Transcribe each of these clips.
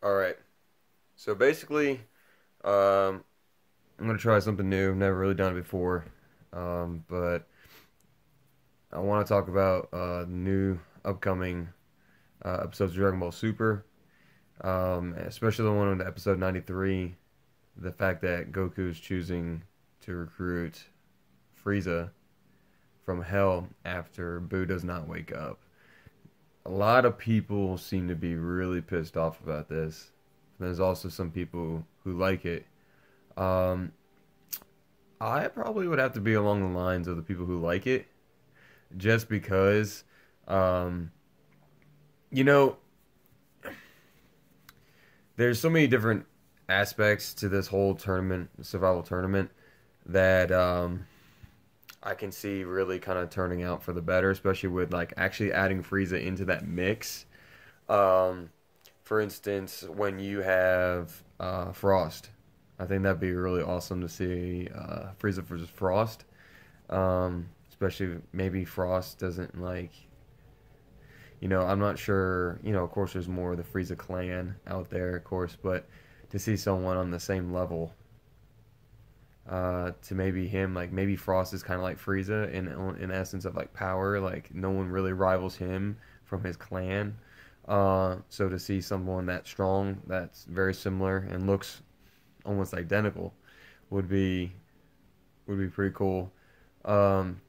All right. So basically, um, I'm gonna try something new. Never really done it before, but I want to talk about new upcoming episodes of Dragon Ball Super, especially the one on episode 93. The fact that Goku is choosing to recruit Frieza from Hell after Boo does not wake up. A lot of people seem to be really pissed off about this. There's also some people who like it. Um, I probably would have to be along the lines of the people who like it, just because, um, you know, there's so many different aspects to this whole tournament, survival tournament, that I can see really kind of turning out for the better, especially with like actually adding Frieza into that mix. Um, for instance, when you have Frost, I think that'd be really awesome to see Frieza versus Frost. Especially maybe Frost doesn't like, I'm not sure. Of course, there's more of the Frieza clan out there, of course, but to see someone on the same level, to maybe him, like maybe Frost is kind of like Frieza in essence of like power, like no one really rivals him from his clan. So to see someone that strong, that's very similar and looks almost identical, would be would be pretty cool. Um,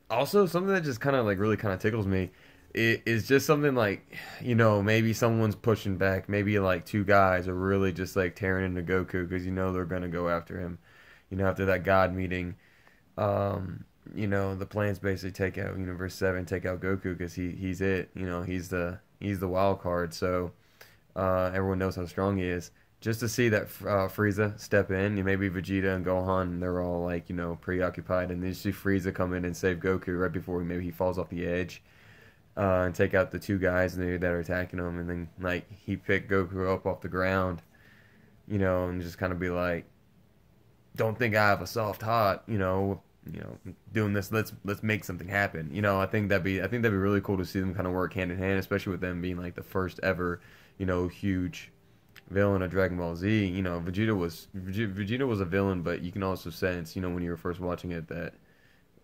Also, something that just kind of like really kind of tickles me is just something like, maybe someone's pushing back. Maybe like two guys are really just like tearing into Goku because they're gonna go after him. After that God meeting, the plans basically take out Universe 7, take out Goku because he's it. He's the wild card. So everyone knows how strong he is. Just to see that Frieza step in, maybe Vegeta and Gohan, they're all like, preoccupied, and then you see Frieza come in and save Goku right before maybe he falls off the edge, and take out the two guys that are attacking him, and then like he picked Goku up off the ground, and just kind of be like, "Don't think I have a soft heart, doing this. Let's make something happen." I think that'd be really cool to see them kind of work hand in hand, especially with them being like the first ever, huge villain of Dragon Ball Z. Vegeta was a villain, but you can also sense, when you were first watching it, that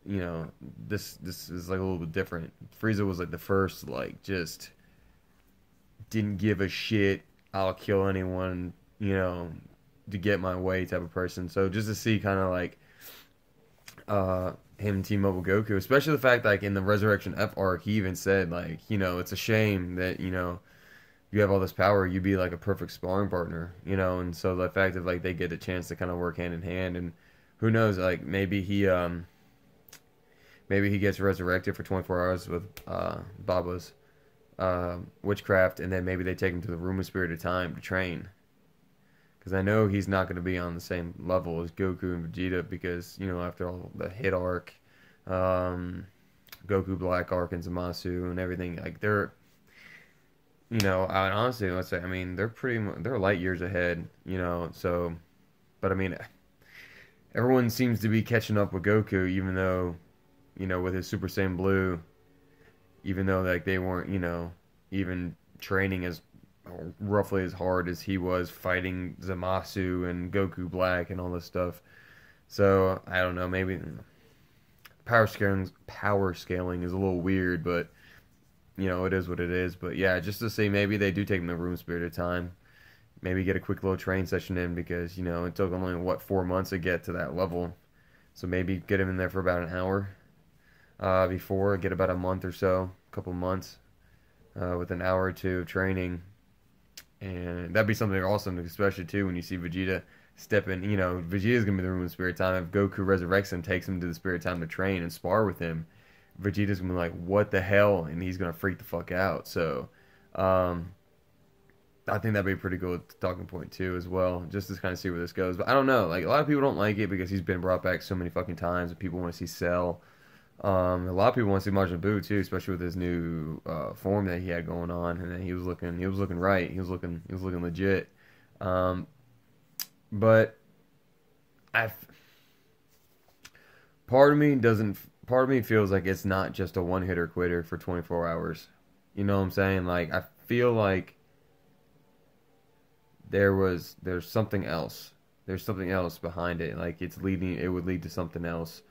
this is like a little bit different. Frieza was like the first, like, just didn't give a shit. I'll kill anyone, to get my way type of person. So just to see kind of like him team up with Goku, especially the fact like in the Resurrection F arc, he even said like, it's a shame that you have all this power, you'd be like a perfect sparring partner, and so the fact that like they get a chance to kind of work hand in hand, and who knows, like maybe he gets resurrected for 24 hours with Baba's witchcraft, and then maybe they take him to the Room of Spirit of Time to train. Because I know he's not going to be on the same level as Goku and Vegeta because, after all the hit arc, um, Goku Black arc and Zamasu and everything, like I honestly, let's say, I mean, they're light years ahead, so, but I mean, everyone seems to be catching up with Goku, even though, with his Super Saiyan Blue, even though, like, they weren't, even training as roughly as hard as he was fighting Zamasu and Goku Black and all this stuff. So, I don't know, maybe power scaling is a little weird, but it is what it is. But yeah, just to say maybe they do take him the Room Spirit of Time. Maybe get a quick little train session in because, it took only, 4 months to get to that level. So maybe get him in there for about an hour before, get about a month or so, a couple months with an hour or two of training. And that'd be something awesome, especially too when you see Vegeta step in. Vegeta's going to be the Room of Spirit of Time. If Goku resurrects him, takes him to the Spirit of Time to train and spar with him, Vegeta's gonna be like, "What the hell?" and he's gonna freak the fuck out. So, I think that'd be a pretty good talking point too, as well, just to kind of see where this goes. But I don't know. Like a lot of people don't like it because he's been brought back so many fucking times, and people want to see Cell. A lot of people want to see Majin Buu too, especially with his new form that he had going on, and then he was looking right. He was looking legit. Um, but I, part of me doesn't. Part of me feels like it's not just a one hitter quitter for 24 hours. You know what I'm saying? Like I feel like there's something else. There's something else behind it. Like it would lead to something else.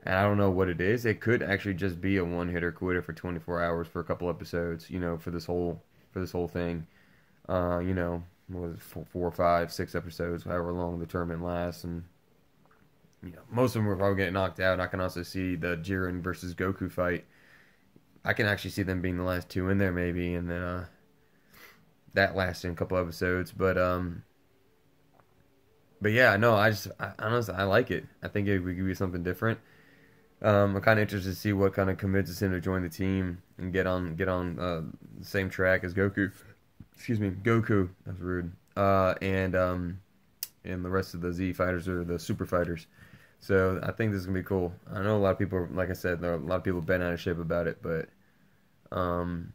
And I don't know what it is. It could actually just be a one hitter quitter for 24 hours for a couple episodes, for this whole thing. You know, what was it, 4, 5, 6 episodes, however long the tournament lasts, and you know, most of them will probably get knocked out. I can also see the Jiren versus Goku fight. I can actually see them being the last two in there maybe, and then that lasting a couple episodes. But yeah, no, I honestly I like it. I think it would give you something different. I'm kind of interested to see what kind of convinces him to join the team and get on the same track as Goku. Excuse me, Goku. That was rude. And the rest of the Z fighters or the super fighters. So I think this is gonna be cool. I know a lot of people, like I said, there are a lot of people bent out of shape about it, but um,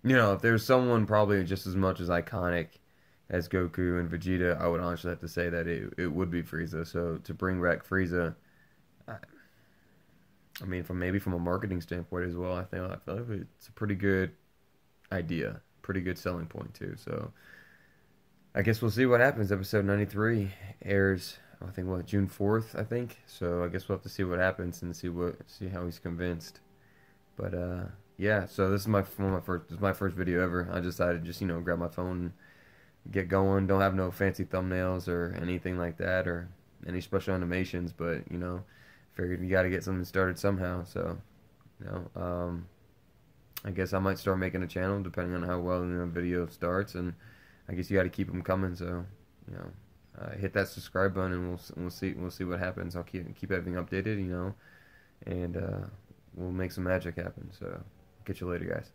you know, if there's someone probably just as much as iconic as Goku and Vegeta, I would honestly have to say that it would be Frieza. So to bring back Frieza, I, I mean, from a marketing standpoint as well, I feel like it's a pretty good idea, pretty good selling point too. So I guess we'll see what happens. Episode 93 airs, I think, what, June 4th, I think. So I guess we'll have to see what happens and see how he's convinced. But yeah. So this is my first video ever. I decided to just grab my phone and get going. Don't have no fancy thumbnails or anything like that or any special animations, but figured you got to get something started somehow. So you know, I guess I might start making a channel depending on how well the video starts, and I guess you got to keep them coming. So hit that subscribe button, and we'll see what happens. I'll keep everything updated, and we'll make some magic happen. So catch you later, guys.